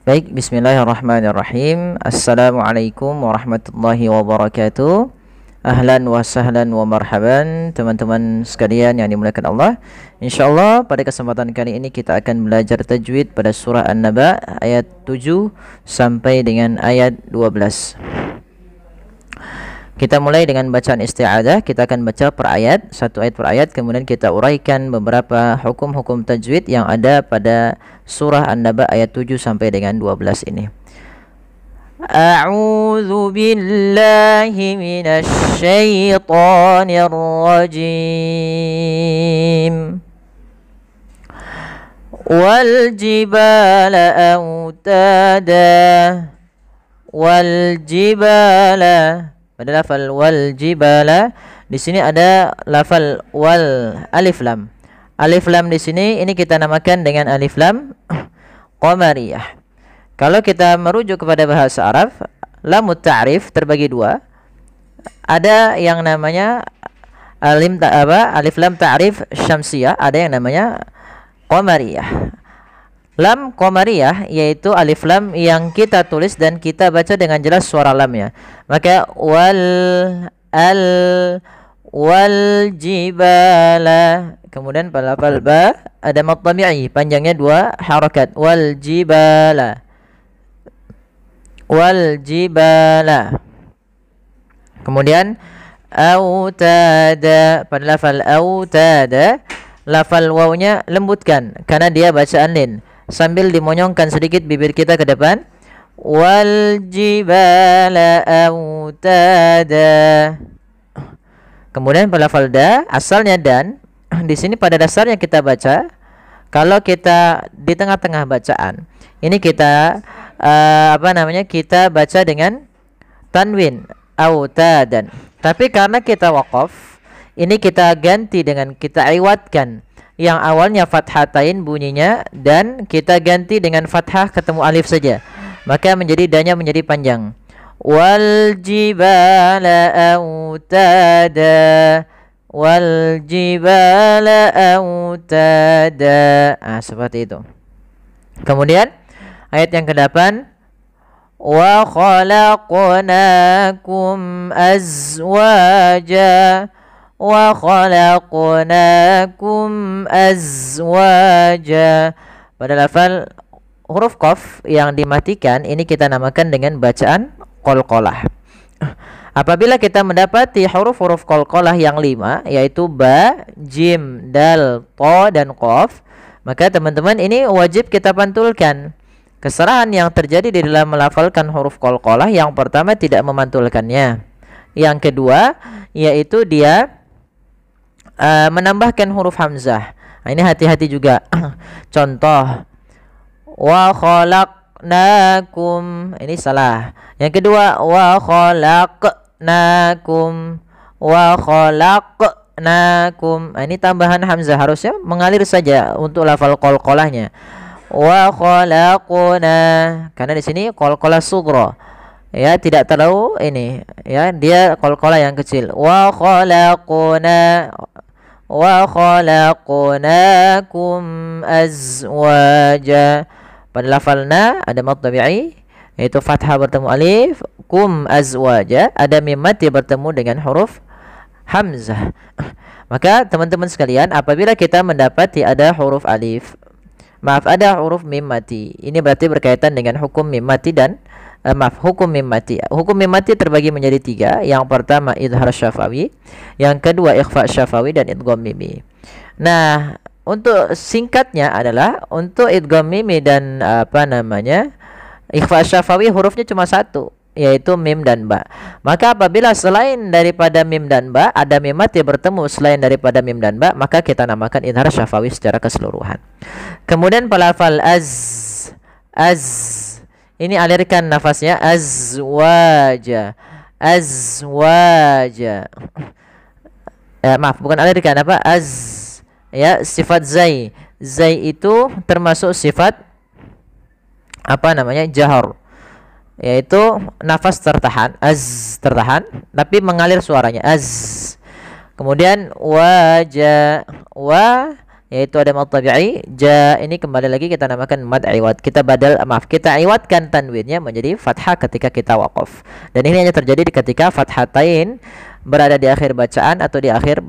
Baik, bismillahirrahmanirrahim. Assalamualaikum warahmatullahi wabarakatuh. Ahlan wa sahlan wa marhaban teman-teman sekalian yang dimuliakan Allah. Insyaallah pada kesempatan kali ini kita akan belajar tajwid pada surah An-Naba ayat 7 sampai dengan ayat 12. Kita mulai dengan bacaan isti'adah. Kita akan baca per ayat, satu ayat per ayat, kemudian kita uraikan beberapa hukum-hukum tajwid yang ada pada surah An-Naba ayat 7 sampai dengan 12 ini. A'udzu billahi minasy syaithanir rajim. Wal jibala autada. Wal jibala. Pada lafal wal jibala di sini ada lafal wal alif lam. Alif lam di sini ini kita namakan dengan alif lam qamariyah. Kalau kita merujuk kepada bahasa Arab, lamut ta'rif terbagi dua. Ada yang namanya alif lam ta'rif syamsiyah, ada yang namanya qamariyah. Lam qamariyah yaitu alif lam yang kita tulis dan kita baca dengan jelas suara lamnya. Maka wal jibala. Kemudian pada lafal ba ada mad tabi'i, panjangnya dua harakat. Wal jibala. Wal jibala. Kemudian autada, pada lafal autada lafal wawnya lembutkan karena dia bacaan lin, sambil dimonyongkan sedikit bibir kita ke depan. Wal jibala autada. Kemudian pada lafal da, asalnya dan. Di sini pada dasarnya kita baca, kalau kita di tengah-tengah bacaan, ini kita kita baca dengan tanwin autadan. Tapi karena kita waqaf, ini kita ganti dengan kita iwatkan. Yang awalnya fathatain bunyinya dan kita ganti dengan fathah ketemu alif saja, maka menjadi danya menjadi panjang. Wal jibala autada. Wal jibala autada. Seperti itu. Kemudian ayat yang ke-8, wa khalaqnakum azwaja. Wa khalaqnakum azwaja. Pada lafal huruf qaf yang dimatikan ini kita namakan dengan bacaan qalqalah. Apabila kita mendapati huruf-huruf qalqalah yang 5, yaitu ba, jim, dal, ta dan qaf, maka teman-teman ini wajib kita pantulkan. Kesalahan yang terjadi di dalam melafalkan huruf qalqalah, yang pertama tidak memantulkannya. Yang kedua yaitu dia menambahkan huruf hamzah. Ini hati-hati juga. Contoh, wa khalaqnakum, ini salah. Yang kedua, wa khalaqnakum. Wa khalaqnakum. Ini tambahan hamzah, harusnya mengalir saja untuk lafal qalqalahnya. Wa khalaqna, karena di sini qalqalah sughra. Ya, tidak terlalu ini, ya, dia qalqalah yang kecil. Wa khalaqna. Wa khalaqnakum azwaja. Pada lafalna ada mad tabi'i yaitu fathah bertemu alif, kum azwaja ada mim mati bertemu dengan huruf hamzah. Maka teman-teman sekalian, apabila kita mendapati ada huruf alif, ada huruf mim mati, ini berarti berkaitan dengan hukum mim mati dan hukum mim mati. Hukum mim mati terbagi menjadi 3. Yang pertama idhar syafawi, yang kedua ikhfa syafawi, dan idgham mimi. Nah, untuk singkatnya adalah untuk idgham mimi dan ikhfa syafawi hurufnya cuma satu, yaitu mim dan ba. Maka apabila selain daripada mim dan ba ada mim mati bertemu selain daripada mim dan ba, maka kita namakan idhar syafawi secara keseluruhan. Kemudian palafal az, ini alirkan nafasnya, azwaja. Azwaja. Maaf, bukan alirkan, ya, sifat zai. Zai itu termasuk sifat jahar, yaitu nafas tertahan, tertahan tapi mengalir suaranya, Kemudian yaitu ada mad tabi'i. Ja ini kembali lagi kita namakan mad iwad. Kita kita iwadkan tanwinnya menjadi fathah ketika kita waqaf. Dan ini hanya terjadi ketika fathatain berada di akhir bacaan atau di akhir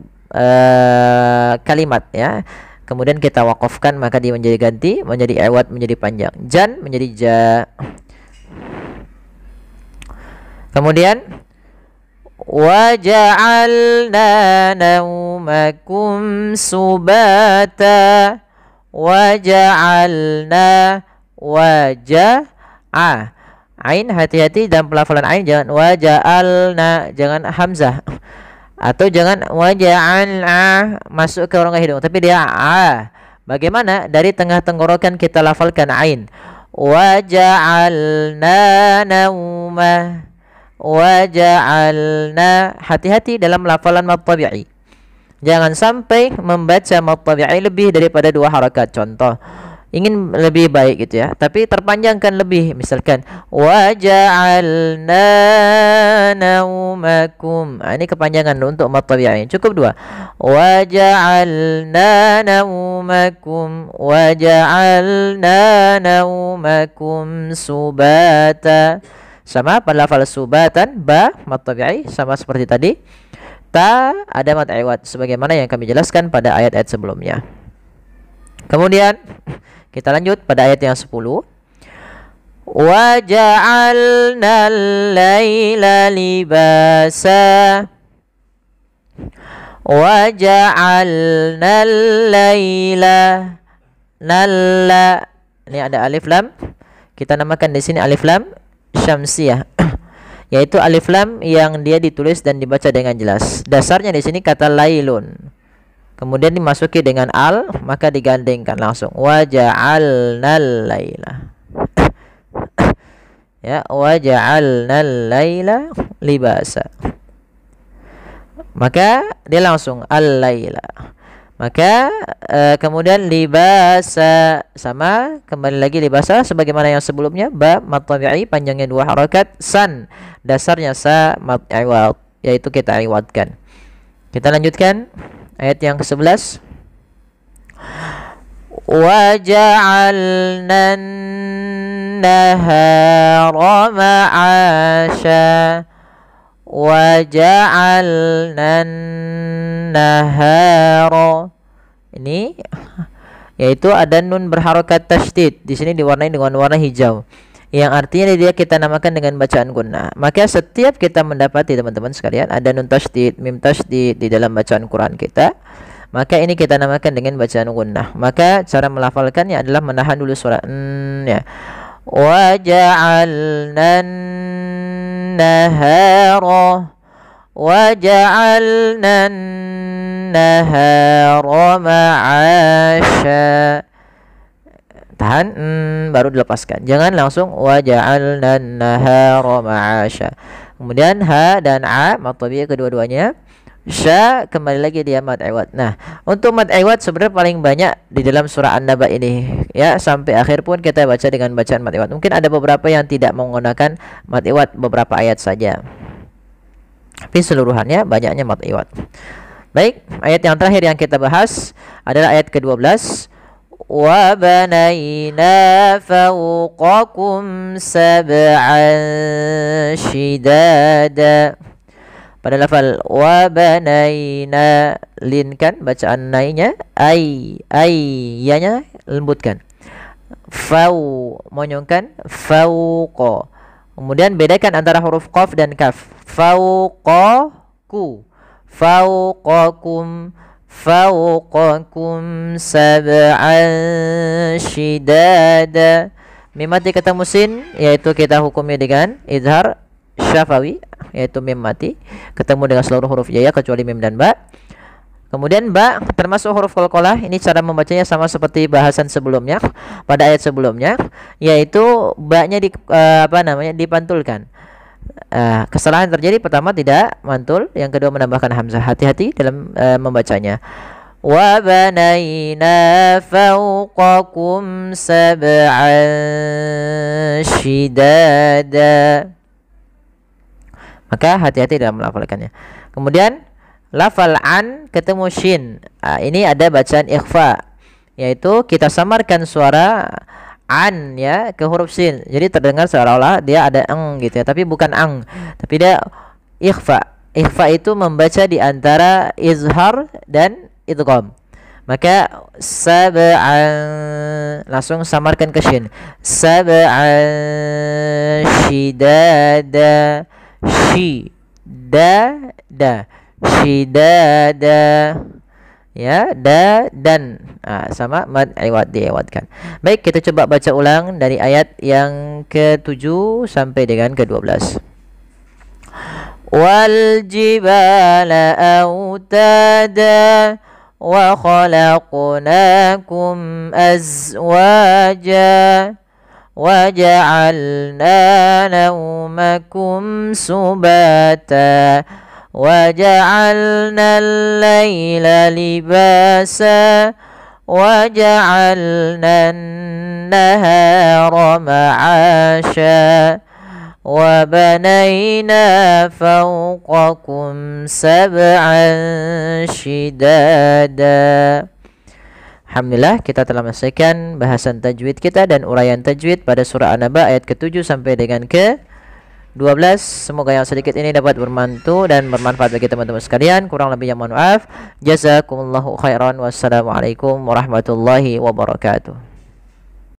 kalimat ya. Kemudian kita waqafkan maka dia menjadi ganti menjadi iwad, menjadi panjang. Jan menjadi ja. Kemudian وَجَعَلْنَا نَوْمَكُمْ سُبَاتًا وَجَعَلْنَا Ain, hati-hati dalam pelafalan ain, jangan waja'alna, jangan hamzah atau jangan waja'alna masuk ke rongga hidung, tapi dia Bagaimana? Dari tengah tenggorokan kita lafalkan ain. Waja'alna nauma, waja'alna. Hati-hati dalam lafalan mad tabi'i. Jangan sampai membaca mad tabi'i lebih daripada 2 harakat. Contoh, ingin lebih baik gitu ya, tapi terpanjangkan lebih, misalkan waja'alna naumakum. Ini kepanjangan untuk mad tabi'i, cukup 2. Waja'alna naumakum, waja'alna naumakum subata. Sama pada lafal subatan, ba mad tabi'i sama seperti tadi. Ta ada mad iwad sebagaimana yang kami jelaskan pada ayat-ayat sebelumnya. Kemudian kita lanjut pada ayat yang 10. Wa ja'alna al-laila libasa. Wa ja'alna al-laila nalla. Ini ada alif lam. Kita namakan di sini alif lam syamsiyah. Yaitu alif lam yang dia ditulis dan dibaca dengan jelas. Dasarnya di sini kata lailun. Kemudian dimasuki dengan al, maka digandengkan langsung. Wa ja'alnal laila. Ya, wa ja'alnal laila libasa. Maka dia langsung al-laila. Maka kemudian libasa sama kembali lagi libasa sebagaimana yang sebelumnya. Ba mad tabi'i panjangnya 2 harakat. San dasarnya sa mad iwad, yaitu kita iwadkan. Kita lanjutkan ayat yang ke-11. Wa ja'alna an-nahara ma'asha. Wa ja'alna an-nahara. Ini yaitu ada nun berharokat tasydid. Di sini diwarnai dengan warna hijau, yang artinya dia kita namakan dengan bacaan gunnah. Maka setiap kita mendapati teman-teman sekalian ada nun tasydid, mim tasydid di dalam bacaan Quran kita, maka ini kita namakan dengan bacaan gunnah. Maka cara melafalkannya adalah menahan dulu suara ya. Wa ja'alna an-nahara, wa ja'alna an-nahara ma'asha. Tahan, baru dilepaskan. Jangan langsung wa ja'alna an-nahara ma'asha. Kemudian ha dan a mad tabi'i kedua-duanya. Sya kembali lagi dia mad iwad. Nah, untuk mad iwad sebenarnya paling banyak di dalam surah An-Naba ini ya, sampai akhir pun kita baca dengan bacaan mad iwad. Mungkin ada beberapa yang tidak menggunakan mad iwad, beberapa ayat saja. Tapi seluruhannya banyaknya mad iwad. Baik, ayat yang terakhir yang kita bahas adalah ayat ke-12. Wa banayna fawqakum sab'an shidada. Pada lafal wa banayna, linkan bacaan nainya, yanya lembutkan. Fau monyongkan, fauqa. Kemudian bedakan antara huruf qaf dan kaf. Fauqaku, fauqakum, fauqakum sab'an shidada. Mim mati ketemu sin, yaitu kita hukumi dengan izhar syafawi, yaitu mim mati ketemu dengan seluruh huruf jaya kecuali mim dan ba. Kemudian ba termasuk huruf qalqalah. Ini cara membacanya sama seperti bahasan sebelumnya pada ayat sebelumnya, yaitu ba-nya dipantulkan. Kesalahan terjadi, pertama tidak mantul, yang kedua menambahkan hamzah. Hati-hati dalam membacanya. Wa banayna fawqakum sab'an shidada. Maka hati-hati dalam melafalkannya. Kemudian lafal an ketemu shin. Ini ada bacaan ikhfa. yaitu kita samarkan suara an ya ke huruf sin. Jadi terdengar seolah-olah dia ada eng gitu ya, tapi bukan ang, tapi dia ikhfa. Ikhfa itu membaca di antara izhar dan idgham. Maka sab'an, langsung samarkan ke shin. Sab'an shidada, shidada, shidada. Ya, dan sama mad iwad diiwadkan. Baik, kita coba baca ulang dari ayat yang ke-7 sampai dengan ke-12. Wal jibala autada wa khalaqnakum azwaja wa ja'alna nawmakum subata wa ja'alna al-laila libasa wa ja'alna an-nahara ma'asha wa banayna fawqakum sab'an shidada. Alhamdulillah, kita telah menyelesaikan bahasan tajwid kita dan uraian tajwid pada surah An-Naba ayat ke-7 sampai dengan ke-12. Semoga yang sedikit ini dapat bermantu dan bermanfaat bagi teman-teman sekalian. Kurang lebihnya mohon maaf. Jazakumullahu khairan. Wassalamualaikum warahmatullahi wabarakatuh.